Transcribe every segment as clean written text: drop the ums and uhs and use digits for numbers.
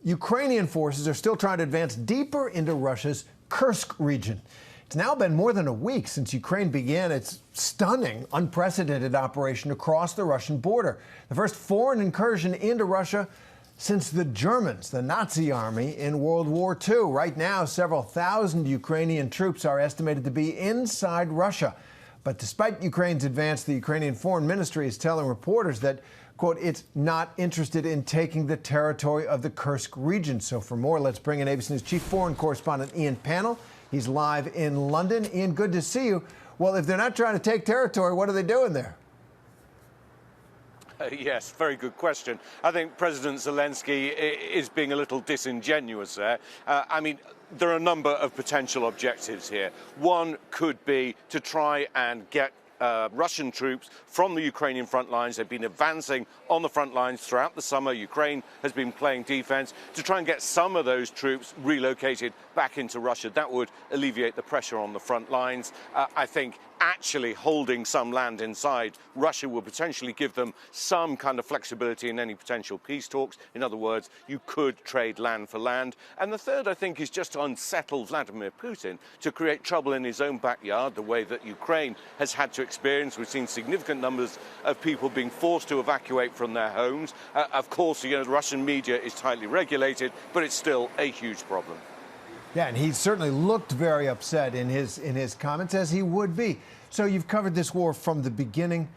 Ukrainian forces are still trying to advance deeper into Russia's Kursk region. It's now been more than a week since Ukraine began its stunning, unprecedented operation across the Russian border. The first foreign incursion into Russia since the Germans, the Nazi army, in World War II. Right now, several thousand Ukrainian troops are estimated to be inside Russia. But despite Ukraine's advance, the Ukrainian Foreign Ministry is telling reporters that, quote, it's not interested in taking the territory of the Kursk region. So for more, let's bring in ABC News chief foreign correspondent Ian Pannell. He's live in London. Ian, good to see you. Well, if they're not trying to take territory, what are they doing there? Yes, very good question. I think President Zelensky is being a little disingenuous there. There are a number of potential objectives here. One could be to try and get Russian troops from the Ukrainian front lines. They've been advancing on the front lines throughout the summer. Ukraine has been playing defense to try and get some of those troops relocated back into Russia. That would alleviate the pressure on the front lines. I think actually holding some land inside Russia will potentially give them some kind of flexibility in any potential peace talks. In other words, you could trade land for land. And the third, I think, is just to unsettle Vladimir Putin, to create trouble in his own backyard, the way that Ukraine has had to experience. We've seen significant numbers of people being forced to evacuate from their homes. Of course, the Russian media is tightly regulated, but it's still a huge problem. Yeah, and he certainly looked very upset in his comments, as he would be. So you've covered this war from the beginning.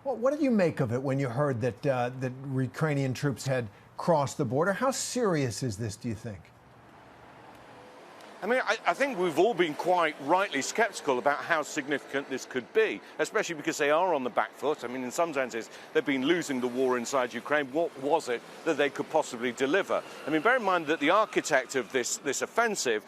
What did you make of it when you heard that that Ukrainian troops had crossed the border? How serious is this, do you think? I think we've all been quite rightly sceptical about how significant this could be, especially because they are on the back foot. In some senses, they've been losing the war inside Ukraine. What was it that they could possibly deliver? Bear in mind that the architect of this offensive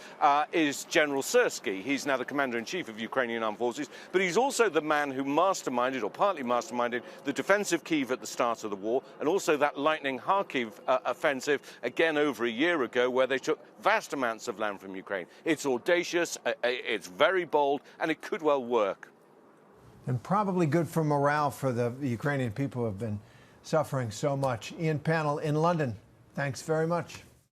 is General Sursky. He's now the commander-in-chief of Ukrainian armed forces, but he's also the man who masterminded, or partly masterminded, the defense of Kyiv at the start of the war, and also that lightning Kharkiv offensive, again over a year ago, where they took vast amounts of land from Ukraine. It's audacious, it's very bold, and it could well work. And probably good for morale for the Ukrainian people who have been suffering so much. Ian Pannell in London, thanks very much.